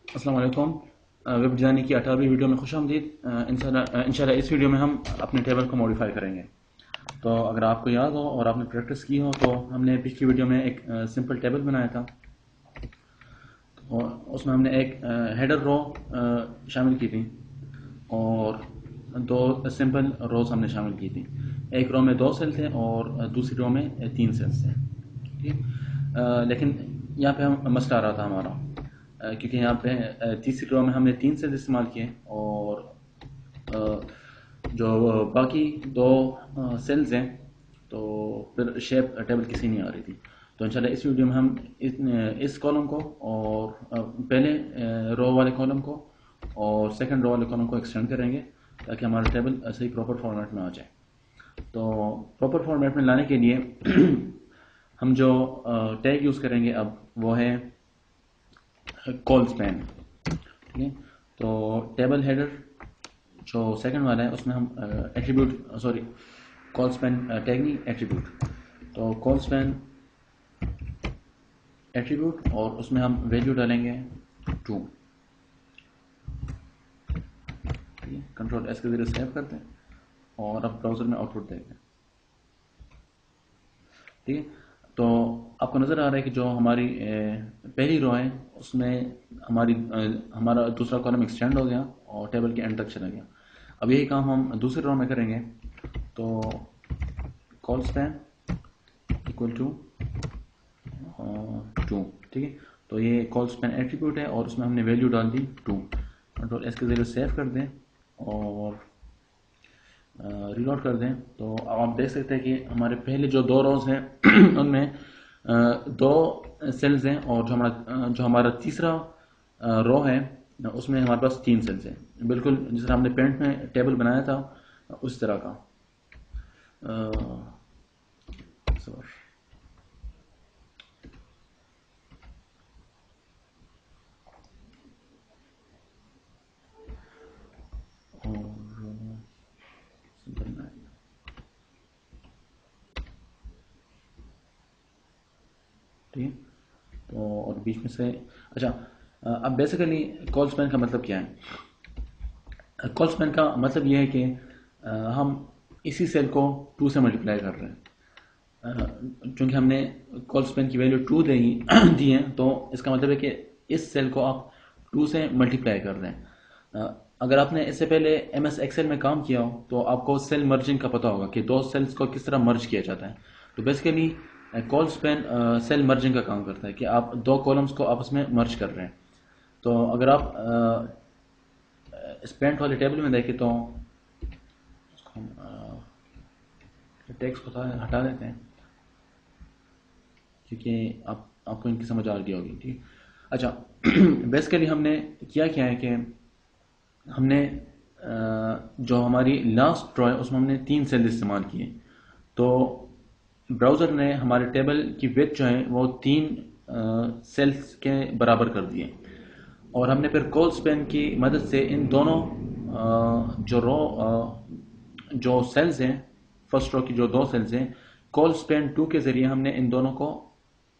السلام علیکم۔ Web designing کی 18ویں ویڈیو میں خوش آمدید۔ انشاءاللہ اس ویڈیو میں ہم اپنے ٹیبل کو ماڈیفائی کریں گے۔ تو اگر آپ کو یاد ہو اور آپ نے پریکٹس کی ہو تو ہم نے پچھلی ویڈیو میں ایک سمپل ٹیبل بنایا تھا، اور اس میں ہم نے ایک ہیڈر رو شامل کی تھی اور دو سمپل روز ہم نے شامل کی تھی۔ ایک رو میں 2 سیل تھے اور دوسری رو میں 3 سیلز تھے، ٹھیک۔ لیکن یہاں پہ ہم مسئلہ آ رہا تھا ہمارا، کیونکہ یہاں پہ تیسری رو میں ہم نے 3 سیلز استعمال کیے اور جو باقی 2 سیلز ہیں تو پھر شیپ ٹیبل کی سی نہیں آ رہی تھی۔ تو انشاءاللہ اس ویڈیو میں ہم اس کالم کو اور پہلے رو والے کالم کو اور سیکنڈ رو والے کالم کو ایکسٹینڈ کریں گے تاکہ ہمارا ٹیبل صحیح پراپر فارمیٹ میں آ جائے۔ تو پراپر فارمیٹ میں لانے کے لیے ہم جو ٹیگ یوز کریں گے اب وہ ہے کال سپین، ٹھیک ہے۔ تو ٹیبل ہیڈر جو سیکنڈ والا ہے اس میں ہم ایٹریبیوٹ کال سپین ٹیگ نہیں ایٹریبیوٹ، تو کال سپین ایٹریبیوٹ اور اس میں ہم ویلیو ڈالیں گے 2، ٹھیک ہے۔ کنٹرول ایس کے ذریعے سیو کرتے ہیں اور اب براؤزر میں آؤٹ پٹ دیکھتے ہیں، ٹھیک ہے۔ تو آپ کو نظر آ رہا ہے کہ جو ہماری پہلی رو ہے اس میں ہمارا دوسرا کالم ایکسٹینڈ ہو گیا اور ٹیبل کے اینڈ تک چلا گیا۔ اب یہی کام ہم دوسری رو میں کریں گے، تو کال سپین اکول ٹو 2، ٹھیک ہے۔ تو یہ کال سپین ایٹریبیوٹ ہے اور اس میں ہم نے ویلیو ڈال دی 2۔ کنٹرول ایس کے ذریعے سیو کر دیں اور ریلوڈ کر دیں، تو اب آپ دیکھ سکتے ہیں کہ ہمارے پہلے جو 2 روز ہیں ان میں 2 سیلز ہیں اور جو ہمارا تیسرا رو ہے اس میں ہمارے پاس 3 سیلز ہیں، بالکل جس طرح ہم نے پینٹ میں ٹیبل بنایا تھا اس طرح کا۔ ٹھیک، تو اور بیچ میں سے اچھا، اب بیسیکلی کال سپین کا مطلب کیا ہے؟ کال سپین کا مطلب یہ ہے کہ ہم اسی سیل کو 2 سے ملٹیپلائی کر رہے ہیں، چونکہ ہم نے کال سپین کی ویلیو 2 دی ہے تو اس کا مطلب ہے کہ اس سیل کو آپ 2 سے ملٹیپلائی کر رہے ہیں۔ اگر آپ نے اس سے پہلے ایم ایس ایکسل میں کام کیا ہو تو آپ کو سیل مرجنگ کا پتہ ہوگا کہ 2 سیلز کو کس طرح مرج کیا جاتا ہے۔ تو بیسیکلی کال سپین سیل مرجنگ کا کام کرتا ہے کہ آپ 2 کالمز کو آپس میں مرج کر رہے ہیں۔ تو اگر آپ اس پینٹ والے ٹیبل میں دیکھیں تو ٹیکسٹ کو ہٹا دیتے ہیں کیونکہ آپ کو ان کی سمجھ آ گئی ہوگی، ٹھیک۔ اچھا، بیسیکلی ہم نے کیا ہے کہ ہم نے جو ہماری لاسٹ رو ہے اس میں ہم نے 3 سیل استعمال کیے، تو براؤزر نے ہمارے ٹیبل کی ویڈتھ جو ہے وہ 3 سیلز کے برابر کر دیے، اور ہم نے پھر کال سپین کی مدد سے ان دونوں جو سیلز ہیں، فرسٹ رو کی جو 2 سیلز ہیں، کال سپین 2 کے ذریعے ہم نے ان دونوں کو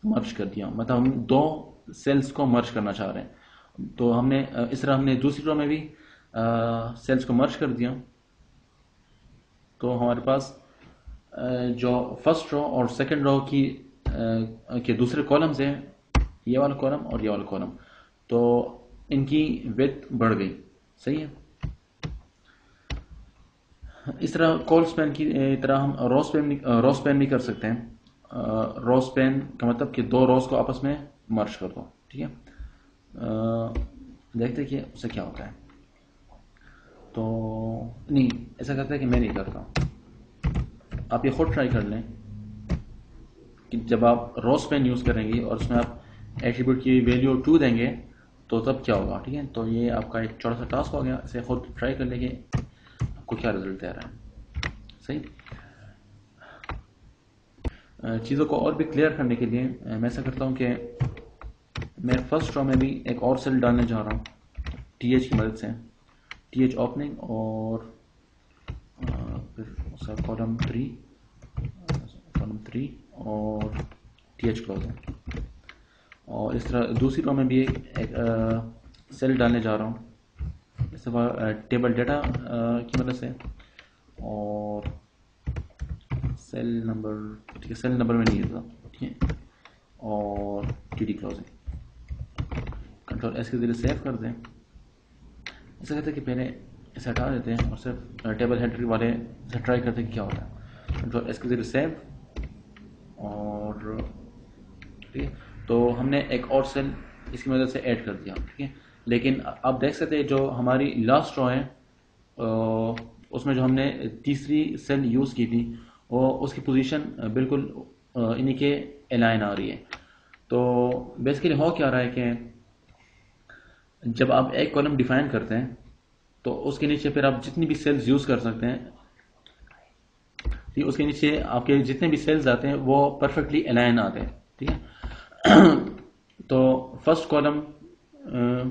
مرج کر دیا، مطلب ہم 2 سیلز کو مرج کرنا چاہ رہے ہیں۔ تو ہم نے اس طرح ہم نے دوسری رو میں بھی سیلز کو مرج کر دیا، تو ہمارے پاس جو فرسٹ رو اور سیکنڈ رو کے دوسرے کالمز ہیں، یہ والا کالم اور یہ والا کالم، تو ان کی ویڈتھ بڑھ گئی، صحیح ہے۔ اس طرح کال سپین کی طرح ہم رو سپین بھی کر سکتے ہیں۔ رو سپین کا مطلب کہ 2 روز کو آپس میں مرج کر دو، ٹھیک ہے۔ دیکھتے کہ اس سے کیا ہوتا ہے، تو نہیں ایسا کرتا ہے کہ میں نہیں کرتا، آپ یہ خود ٹرائی کر لیں کہ جب آپ رو سپین یوز کریں گے اور اس میں آپ ایٹریبیوٹ کی ویلیو 2 دیں گے تو تب کیا ہوگا، ٹھیک ہے۔ تو یہ آپ کا ایک چھوٹا سا ٹاسک ہو گیا، اسے خود ٹرائی کر لیں گے آپ کو کیا رزلٹ آ رہا ہے، صحیح۔ چیزوں کو اور بھی کلیئر کرنے کے لیے میں ایسا کرتا ہوں کہ میں فرسٹ رو میں بھی ایک اور سیل ڈالنے جا رہا ہوں ٹی ایچ کی مدد سے، ٹی ایچ اوپننگ اور پھر اس کا کالم 3 اور ٹی ایچ کلوزنگ، اور اس طرح دوسری رو میں بھی ایک سیل ڈالنے جا رہا ہوں اس دفعہ ٹیبل ڈیٹا کی مدد سے، اور سیل نمبر، ٹھیک ہے سیل نمبر میں نہیں دیتا، ٹھیک ہے، اور T D closing, control S کے ذریعے سیو کر دیں۔ ایسا کہتے ہیں کہ پہلے اسے ہٹا دیتے ہیں اور صرف ٹیبل ہیڈر والے سے ٹرائی کرتے ہیں کہ کیا ہوتا ہے، کنٹرول ایس کے ذریعے سیو، اور ٹھیک ہے تو ہم نے ایک اور سیل اس کی مدد سے ایڈ کر دیا، ٹھیک ہے، لیکن آپ دیکھ سکتے ہیں جو ہماری لاسٹ رو ہے اس میں جو ہم نے تیسری سیل یوز کی تھی وہ اس کی پوزیشن بالکل انہی کے الائن آ رہی ہے۔ تو بیسیکلی ہو کیا رہا ہے کہ جب آپ ایک کالم ڈیفائن کرتے ہیں تو اس کے نیچے پھر آپ جتنی بھی سیلز یوز کر سکتے ہیں، اس کے نیچے آپ کے جتنے بھی سیلز آتے ہیں وہ پرفیکٹلی الائن آتے ہیں، ٹھیک ہے۔ تو فرسٹ کالم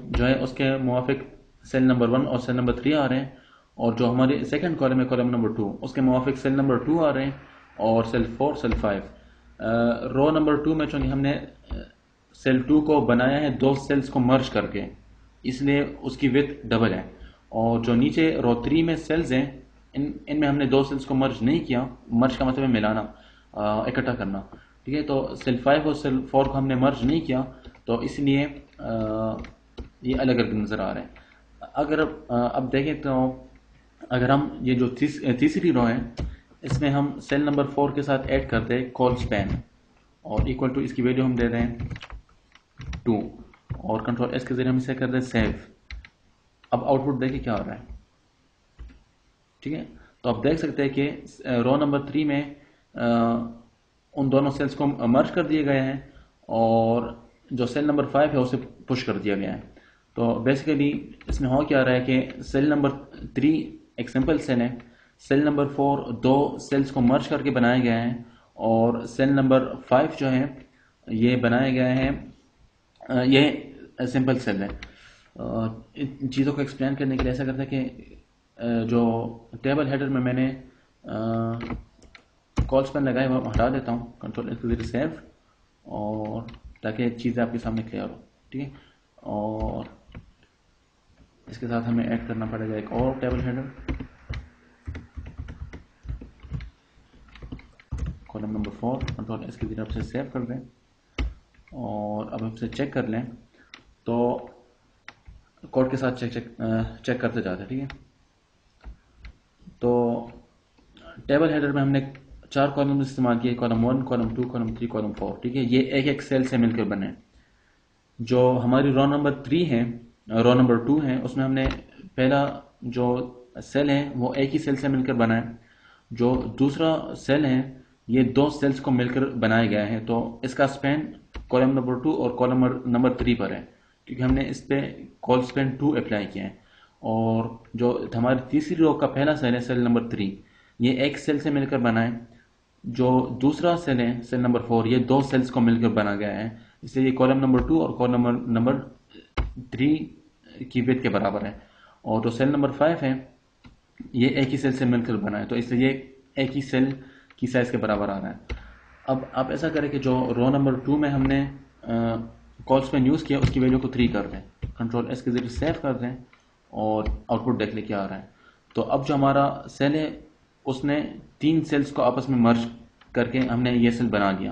جو ہے اس کے موافق سیل نمبر 1 اور سیل نمبر 3 آ رہے ہیں، اور جو ہمارے سیکنڈ کالم ہے کالم نمبر 2 اس کے موافق سیل نمبر 2 آ رہے ہیں، اور سیل 4 سیل 5 رو نمبر 2 میں چونکہ ہم نے سیل 2 کو بنایا ہے 2 سیلز کو مرج کر کے، اس لیے اس کی وڈتھ ڈبل ہے، اور جو نیچے رو 3 میں سیلز ہیں ان میں ہم نے 2 سیلز کو مرج نہیں کیا، مرج کا مطلب ہے ملانا، اکٹھا کرنا، ٹھیک ہے، تو سیل 5 اور سیل 4 کو ہم نے مرج نہیں کیا تو اس لیے یہ الگ الگ نظر آ رہے ہیں۔ اگر اب دیکھیں تو اگر ہم یہ جو تیسری رو ہے اس میں ہم سیل نمبر 4 کے ساتھ ایڈ کرتے ہیں کال سپین، اور ایکول ٹو اس کی ویلیو ہم دے دیں 2، اور کنٹرول ایس کے ذریعے ہم اسے کر دیں سیو۔ اب آؤٹ پٹ دیکھیں کیا ہو رہا ہے، ٹھیک ہے، تو آپ دیکھ سکتے ہیں کہ رو نمبر 3 میں ان دونوں سیلز کو مرج کر دیے گئے ہیں، اور جو سیل نمبر 5 ہے اسے پش کر دیا گیا ہے۔ تو بیسیکلی اس میں ہو کیا رہا ہے کہ سیل نمبر 3 ایک سمپل سیل ہے، سیل نمبر 4 2 سیلز کو مرج کر کے بنائے گئے ہیں، اور سیل نمبر 5 جو ہے یہ بنائے گئے ہیں، یہ سمپل سیل ہے۔ ان چیزوں کو ایکسپلین کرنے کے لیے ایسا کرتا ہے کہ جو ٹیبل ہیڈر میں نے کال سپین لگائے وہ ہٹا دیتا ہوں، کنٹرول ایس کے ذریعے سیو، اور تاکہ چیزیں آپ کے سامنے کلیئر ہو، ٹھیک ہے، اور اس کے ساتھ ہمیں ایڈ کرنا پڑے گا ایک اور table header, column number 4، control S کے ذریعے آپ سے سیو کر دیں، اور اب ہم سے چیک کر لیں تو کوڈ کے ساتھ چیک کرتے جاتے ہیں، ٹھیک ہے۔ تو ٹیبل ہیڈر میں ہم نے 4 کالم استعمال کیے، کالم 1 کالم 2 کالم 3 کالم 4، ٹھیک ہے، یہ ایک ایک سیل سے مل کر بنے۔ جو ہماری رو نمبر 3 ہے، رو نمبر 2 ہے، اس میں ہم نے پہلا جو سیل ہے وہ ایک ہی سیل سے مل کر بنا ہے، جو دوسرا سیل ہے یہ 2 سیلز کو مل کر بنایا گیا ہے، تو اس کا سپین کالم نمبر 2 اور کالم نمبر 3 پر ہے، کیونکہ ہم نے اس پہ کال سپین 2 اپلائی کیا ہے۔ اور جو ہماری تیسری رو کا پہلا سیل ہے سیل نمبر 3، یہ ایک سیل سے مل کر بنا ہے، جو دوسرا سیل ہے سیل نمبر 4 یہ 2 سیلز کو مل کر بنا گیا ہے، اس لیے یہ کالم نمبر 2 اور کالم نمبر 3 کی وڈتھ کے برابر ہے، اور جو سیل نمبر 5 ہے یہ ایک ہی سیل سے مل کر بنا ہے، تو اس لیے یہ ایک ہی سیل کی سائز کے برابر آ رہا ہے۔ اب آپ ایسا کریں کہ جو رو نمبر 2 میں ہم نے کال سپین یوز کیا اس کی ویلیو کو 3 کر دیں، کنٹرول ایس کے ذریعے سیو کر دیں، اور آؤٹ پٹ دیکھ لیں کیا آ رہا ہے۔ تو اب جو ہمارا سیل ہے اس نے 3 سیلز کو آپس میں مرج کر کے ہم نے یہ سیل بنا لیا۔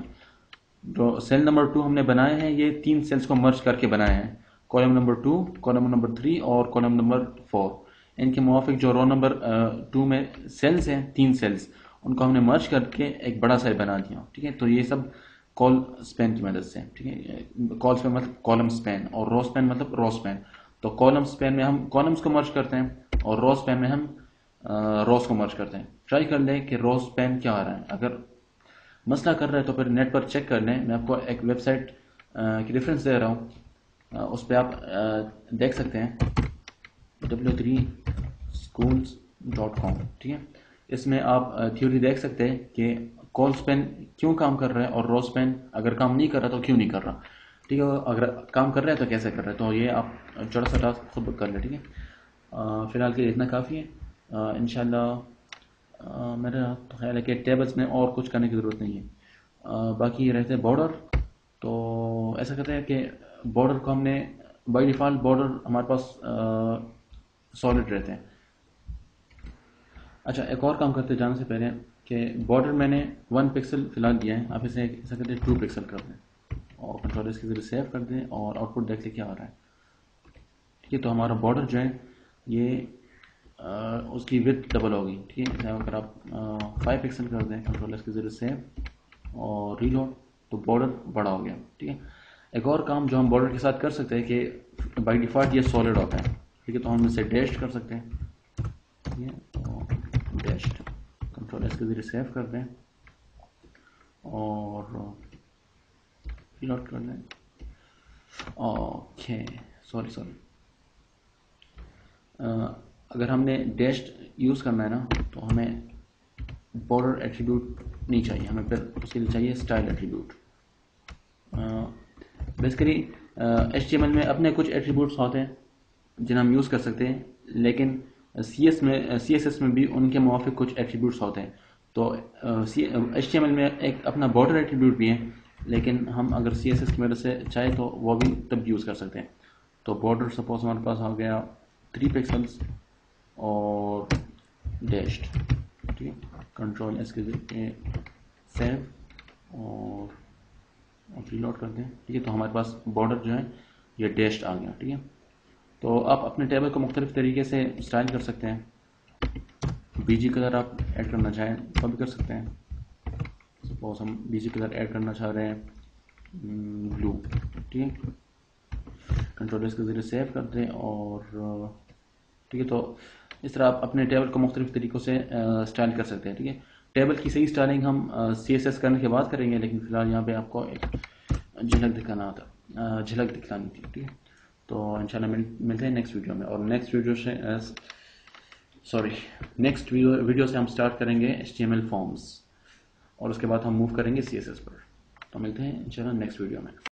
جو سیل نمبر 2 ہم نے بنائے ہیں یہ 3 سیلز کو مرج کر کے بنائے ہیں، کالم نمبر 2 کالم نمبر 3 اور کالم نمبر 4، ان کے موافق جو رو نمبر 2 میں سیلز ہیں 3 سیلز ان کو ہم نے مرج کر کے ایک بڑا سیل بنا دیا، ٹھیک ہے، تو یہ سب کال سپین کی مدد سے، ٹھیک ہے، کال سپین مطلب کالم سپین، اور رو سپین مطلب رو سپین، تو کالم سپین میں ہم کالمز کو مرج کرتے ہیں اور رو سپین میں ہم روز کو مرج کرتے ہیں۔ ٹرائی کر لیں کہ رو سپین کیا آ رہا ہے، اگر مسئلہ کر رہا ہے تو پھر نیٹ پر چیک کر لیں، میں آپ کو ایک ویب سائٹ کی ریفرنس دے رہا ہوں، اس پہ آپ دیکھ سکتے ہیں w3schools.com، ٹھیک ہے، اس میں آپ تھیوری دیکھ سکتے ہیں کہ کال سپین کیوں کام کر رہا ہے اور رو سپین اگر کام نہیں کر رہا تو کیوں نہیں کر رہا، ٹھیک ہے، اگر کام کر رہا ہے تو کیسے کر رہا ہے، تو یہ آپ چھوٹا سا ٹاسک خود کر لیں، ٹھیک ہے۔ فی الحال کے لیے اتنا کافی ہے، انشاءاللہ میرا تو خیال ہے کہ ٹیبلز میں اور کچھ کرنے کی ضرورت نہیں ہے۔ باقی رہتے بارڈر، تو ایسا کہتے ہیں کہ بارڈر کو ہم نے بائی ڈیفالٹ بارڈر ہمارے پاس سالڈ رہتے ہیں. اچھا ایک اور کام کرتے جانے سے پہلے کہ بارڈر میں نے 1 پکسل فی الحال دیا ہے, آپ اسے ایسا کرتے 2 پکسل کر دیں اور کنٹرول اس کے ذریعے سیو کر دیں اور آؤٹ پٹ دیکھ لیں کیا آ رہا ہے. ٹھیک ہے, تو ہمارا بارڈر جو ہے یہ اس کی وڈتھ ڈبل ہوگی. ٹھیک ہے, اگر آپ 5 پکسل کر دیں کنٹرول اس کے ذریعے سیو اور ریلوڈ تو بارڈر بڑا ہو گیا. ٹھیک ہے, ایک اور کام جو ہم بارڈر کے ساتھ کر سکتے ہیں کہ بائی ڈیفالٹ یہ سالڈ ہوتا ہے. ٹھیک ہے, تو ہم اسے ڈیش کر سکتے ہیں. ٹھیک ہے, ڈیشڈ کنٹرول اس کے ذریعے سیو کر دیں اور ریلوڈ کر دیں. اوکے سوری اگر ہم نے ڈیشڈ یوز کرنا ہے نا تو ہمیں بارڈر ایٹریبیوٹ نہیں چاہیے, ہمیں پھر اس کے لیے چاہیے اسٹائل ایٹریبیوٹ. بیسیکلی HTML میں اپنے کچھ ایٹریبیوٹس ہوتے ہیں جنہیں ہم یوز کر سکتے ہیں, لیکن CSS میں بھی ان کے موافق کچھ ایٹریبیوٹس ہوتے ہیں. تو HTML میں ایک اپنا بارڈر ایٹریبیوٹ بھی ہے, لیکن ہم اگر CSS کی مدد سے چاہے تو وہ بھی تب یوز کر سکتے ہیں. تو بارڈر سپوز ہمارے پاس آ گیا 3 پکسلس اور ڈیشڈ. ٹھیک ہے, کنٹرول اس کے ذریعے سیو اور ریلوڈ کر دیں. ٹھیک ہے, تو ہمارے پاس بارڈر جو ہے یہ ڈیشڈ آ گیا. ٹھیک ہے, تو آپ اپنے ٹیبل کو مختلف طریقے سے اسٹائل کر سکتے ہیں. BG کلر آپ ایڈ کرنا چاہیں تو بھی کر سکتے ہیں. سپوز ہم BG کلر ایڈ کرنا چاہ رہے ہیں بلو. ٹھیک ہے, کنٹرول اس کے ذریعے سیو کر دیں اور ٹھیک ہے, تو اس طرح آپ اپنے ٹیبل کو مختلف طریقوں سے اسٹائل کر سکتے ہیں. ٹھیک ہے, ٹیبل کی صحیح اسٹائلنگ ہم CSS کرنے کے بعد کریں گے, لیکن فی الحال یہاں پہ آپ کو ایک جھلک دکھلانی تھی. ٹھیک ہے, تو انشاءاللہ ملتے ہیں نیکسٹ ویڈیو میں, اور نیکسٹ ویڈیو سے ہم سٹارٹ کریں گے HTML فارمز اور اس کے بعد ہم موو کریں گے CSS پر. تو ملتے ہیں انشاءاللہ نیکسٹ ویڈیو میں.